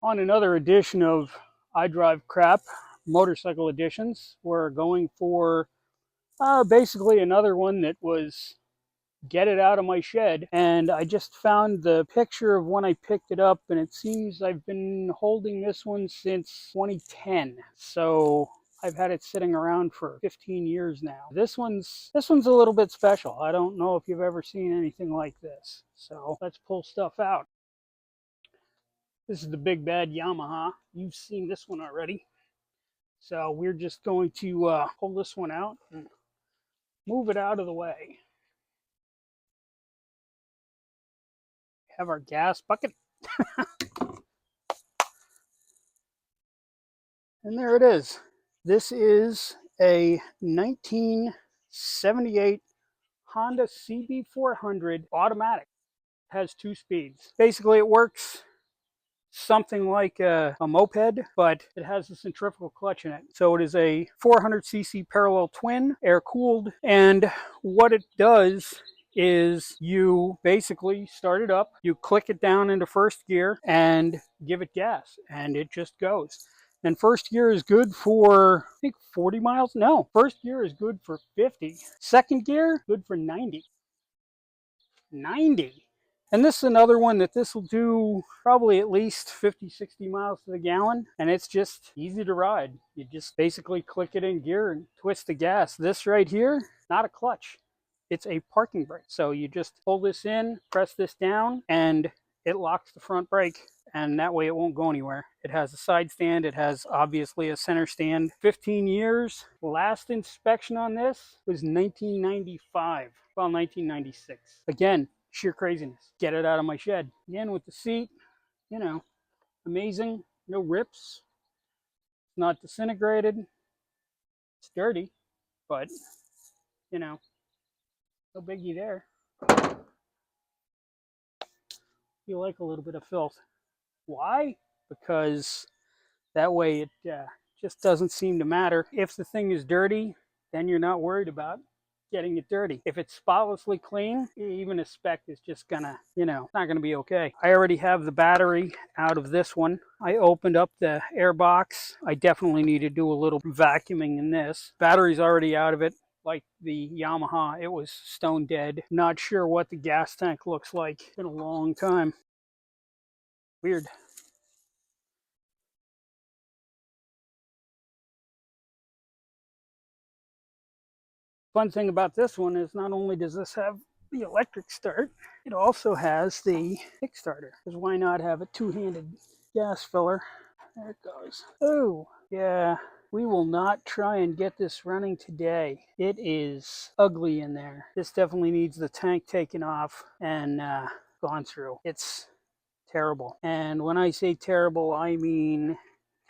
On another edition of I Drive Crap Motorcycle Editions, we're going for basically another one that was get it out of my shed. And I just found the picture of when I picked it up, and it seems I've been holding this one since 2010. So I've had it sitting around for 15 years now. This one's a little bit special. I don't know if you've ever seen anything like this. So let's pull stuff out. This is the big bad Yamaha. You've seen this one already. So we're just going to pull this one out and move it out of the way. Have our gas bucket. And there it is. This is a 1978 Honda CB400 automatic. It has 2 speeds. Basically, it works something like a moped, but it has a centrifugal clutch in it. So it is a 400cc parallel twin, air cooled, and what it does is you basically start it up, you click it down into first gear and give it gas, and it just goes. And first gear is good for, I think, 40 miles. No, first gear is good for 50. Second gear, good for 90. 90. And this is another one that this will do probably at least 50, 60 miles to the gallon. And it's just easy to ride. You just basically click it in gear and twist the gas. This right here, not a clutch. It's a parking brake. So you just pull this in, press this down, and it locks the front brake. And that way it won't go anywhere. It has a side stand. It has obviously a center stand. 15 years. Last inspection on this was 1995. Well, 1996. Again, sheer craziness. Get it out of my shed. Again, with the seat, amazing. No rips. It's not disintegrated. It's dirty, but, no biggie there. You like a little bit of filth. Why? Because that way it just doesn't seem to matter. If the thing is dirty, then you're not worried about getting it dirty. If it's spotlessly clean, even a speck is just gonna, not gonna be okay. I already have the battery out of this one. I opened up the air box. I definitely need to do a little vacuuming in this. Battery's already out of it. Like the Yamaha, it was stone dead. Not sure what the gas tank looks like. It's been a long time. Weird. Fun thing about this one is not only does this have the electric start, it also has the Kickstarter. Because why not have a two-handed gas filler? There it goes. Oh, yeah. We will not try and get this running today. It is ugly in there. This definitely needs the tank taken off and gone through. It's terrible. And when I say terrible, I mean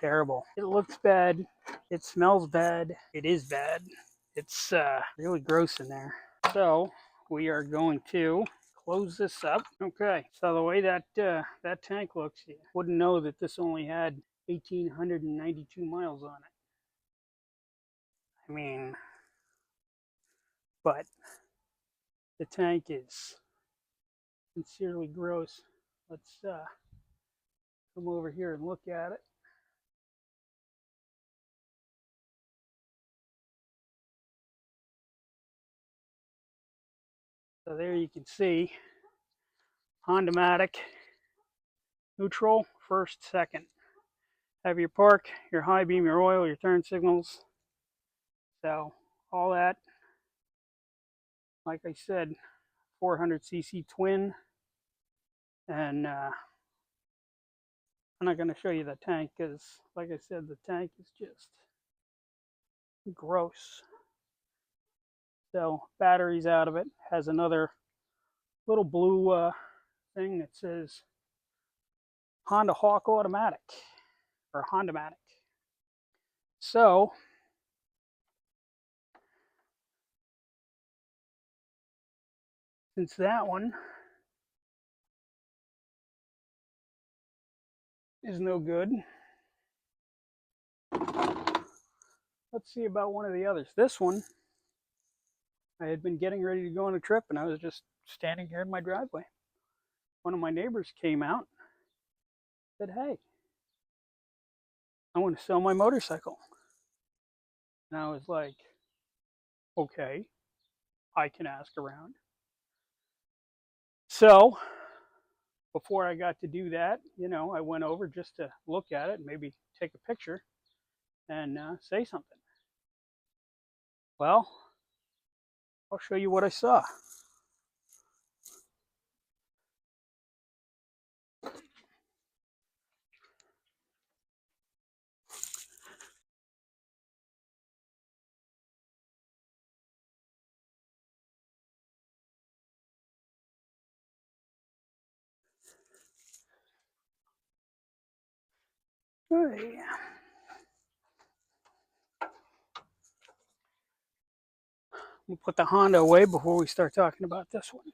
terrible. It looks bad. It smells bad. It is bad. It's really gross in there. So we are going to close this up. Okay, so the way that that tank looks, you wouldn't know that this only had 1,892 miles on it. I mean, but the tank is sincerely gross. Let's come over here and look at it. So there you can see Hondamatic, neutral, first, second. Have your park, your high beam, your oil, your turn signals. So all that, like I said, 400cc twin. And I'm not going to show you the tank because, like I said, the tank is just gross. So batteries out of it. Has another little blue thing that says Honda Hawk Automatic or Hondamatic. So since that one is no good, let's see about one of the others. This one, I had been getting ready to go on a trip and I was just standing here in my driveway. One of my neighbors came out, said, "Hey, I want to sell my motorcycle. And I was like, okay, I can ask around. So before I got to do that, I went over just to look at it, maybe take a picture and say something. Well, I'll show you what I saw. Hey. We'll put the Honda away before we start talking about this one.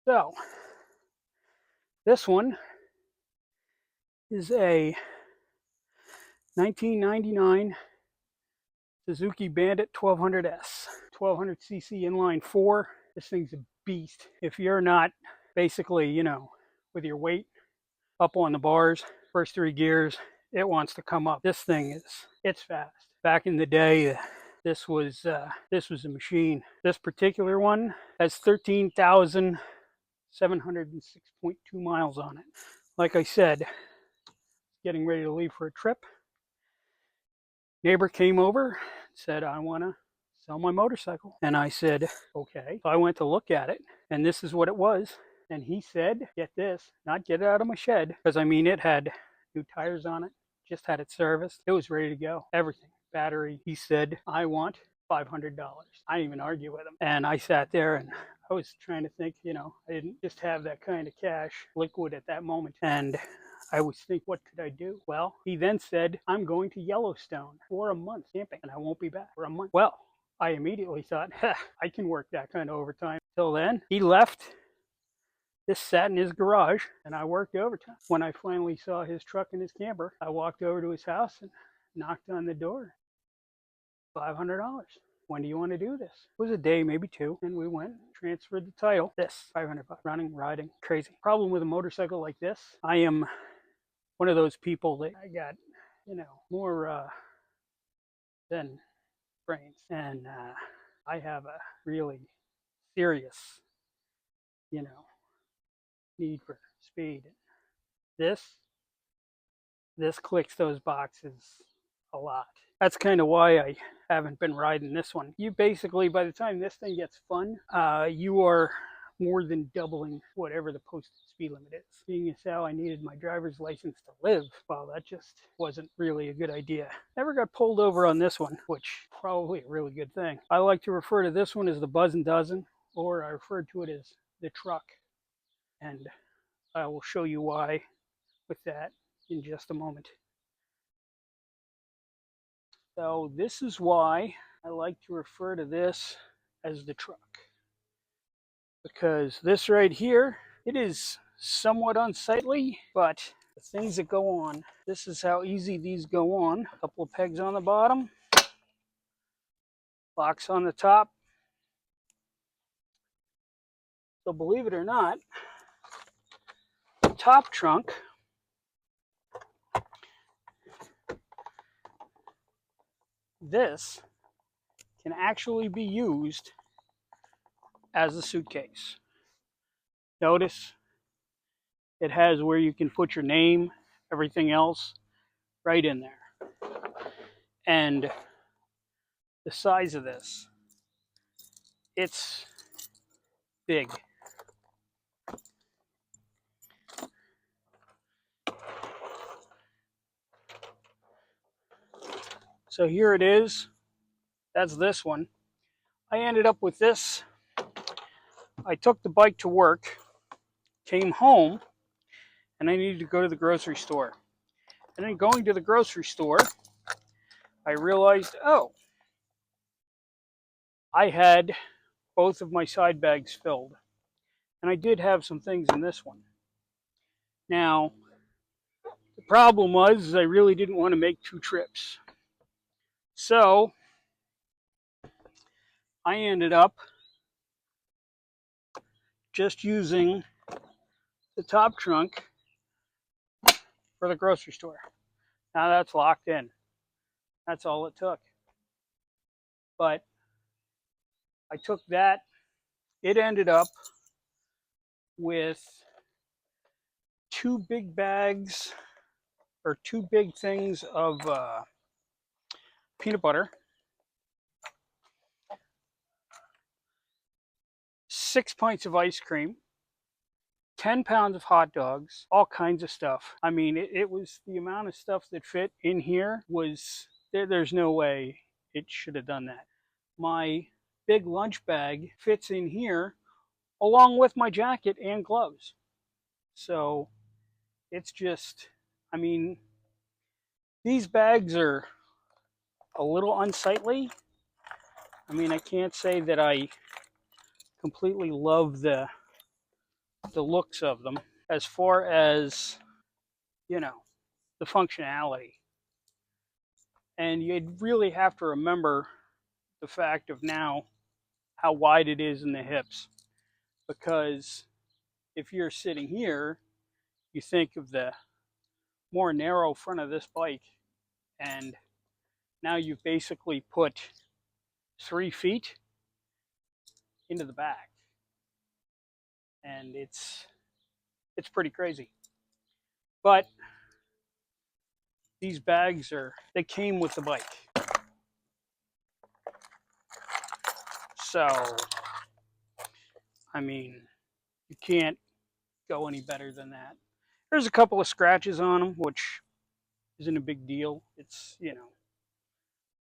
So, this one is a 1999 Suzuki Bandit 1200S. 1200cc inline four. This thing's a beast. If you're not basically, with your weight up on the bars, first three gears, it wants to come up. This thing it's fast. Back in the day, this was a machine. This particular one has 13,706.2 miles on it. Like I said, getting ready to leave for a trip. Neighbor came over, said, I want to sell my motorcycle. And I said, okay. So I went to look at it, and this is what it was. And he said, get this, not get it out of my shed, because it had new tires on it, just had it serviced. It was ready to go, everything, battery. He said, I want $500. I didn't even argue with him. And I sat there and I was trying to think, I didn't just have that kind of cash liquid at that moment. And I was thinking, what could I do? Well, he then said, I'm going to Yellowstone for a month camping and I won't be back for a month. Well, I immediately thought, I can work that kind of overtime. Till then, he left. This sat in his garage and I worked overtime. When I finally saw his truck and his camper, I walked over to his house and knocked on the door. $500. When do you want to do this? It was a day, maybe two, and we went, transferred the title. This, $500, running, riding, crazy. Problem with a motorcycle like this, I am one of those people that I got, more than brains. And I have a really serious, need for speed. This clicks those boxes a lot. That's kind of why I haven't been riding this one. You basically, by the time this thing gets fun, you are more than doubling whatever the posted speed limit is. Being as how I needed my driver's license to live, well, that just wasn't really a good idea. Never got pulled over on this one, which probably a really good thing. I like to refer to this one as the Buzzin' Dozen, or I refer to it as the truck. And I will show you why with that in just a moment. So this is why I like to refer to this as the truck. Because this right here, it is somewhat unsightly, but the things that go on, this is how easy these go on. A couple of pegs on the bottom, box on the top. So believe it or not, the top trunk this can actually be used as a suitcase. Notice it has where you can put your name, everything else right in there. And the size of this, it's big. So here it is. That's this one. I ended up with this. I took the bike to work, came home, and I needed to go to the grocery store. And then going to the grocery store, I realized, oh, I had both of my side bags filled. And I did have some things in this one. Now, the problem was I really didn't want to make 2 trips. So I ended up just using the top trunk for the grocery store. Now that's locked in. That's all it took. But I took that. It ended up with 2 big bags or 2 big things of peanut butter, 6 pints of ice cream, 10 pounds of hot dogs, all kinds of stuff. I mean, it was the amount of stuff that fit in here was, there's no way it should have done that. My big lunch bag fits in here along with my jacket and gloves. So it's just, I mean, these bags are a little unsightly. I mean, I can't say that I completely love the looks of them as far as, you know, the functionality. And you'd really have to remember the fact of now how wide it is in the hips. Because if you're sitting here, you think of the more narrow front of this bike, and now you've basically put 3 feet into the back. And it's pretty crazy. But these bags they came with the bike. So, I mean, you can't go any better than that. There's a couple of scratches on them, which isn't a big deal. It's,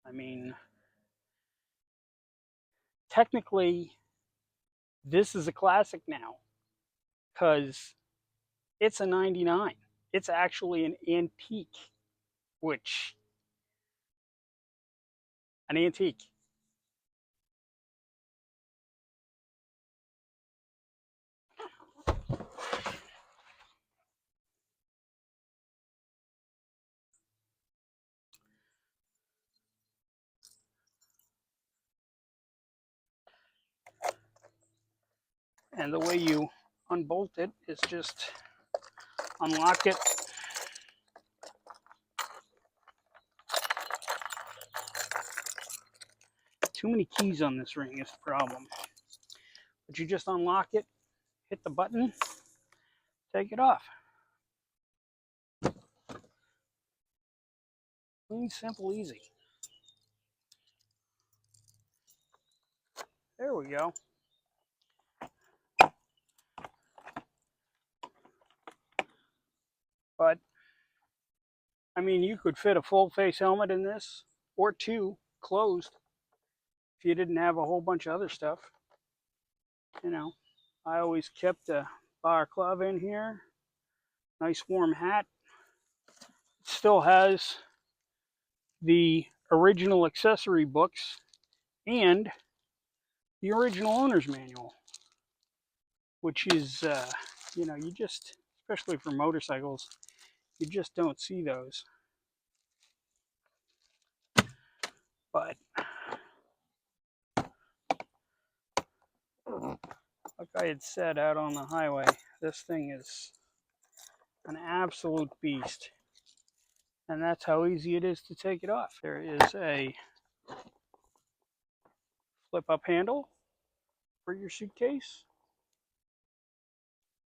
I mean, technically, this is a classic now because it's a 99. It's actually an antique, which, an antique. And the way you unbolt it is just unlock it. Too many keys on this ring is the problem. But you just unlock it, hit the button, take it off. Clean, simple, easy. There we go. But, I mean, you could fit a full face helmet in this, or 2 closed, if you didn't have a whole bunch of other stuff. I always kept a balaclava in here. Nice warm hat. It still has the original accessory books and the original owner's manual, which is, you just, especially for motorcycles, you just don't see those. But like I had said out on the highway, this thing is an absolute beast. And that's how easy it is to take it off. There is a flip-up handle for your suitcase.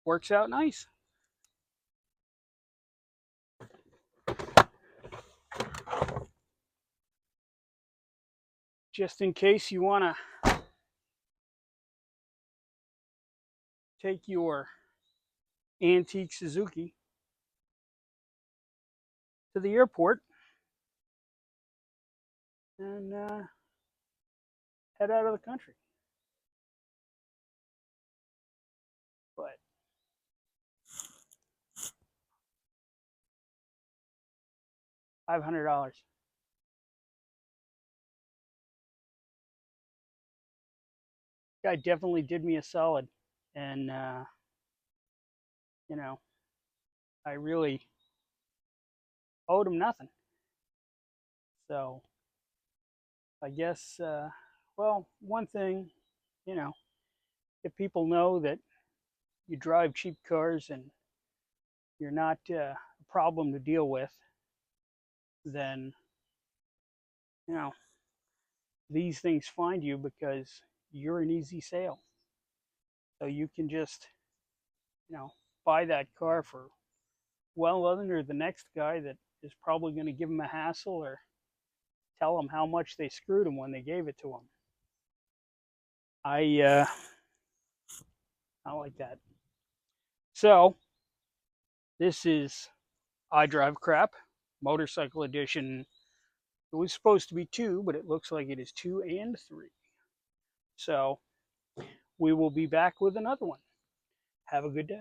Works out nice. Just in case you want to take your antique Suzuki to the airport, and head out of the country. But $500. Guy definitely did me a solid, and you know, I really owed him nothing. So I guess, well, one thing, you know, if people know that you drive cheap cars and you're not a problem to deal with, then, you know, these things find you because you're an easy sale. So you can just, buy that car for well under the next guy that is probably going to give him a hassle or tell him how much they screwed him when they gave it to him. I like that. So this is I Drive Crap Motorcycle Edition. It was supposed to be 2, but it looks like it is 2 and 3. So we will be back with another one. Have a good day.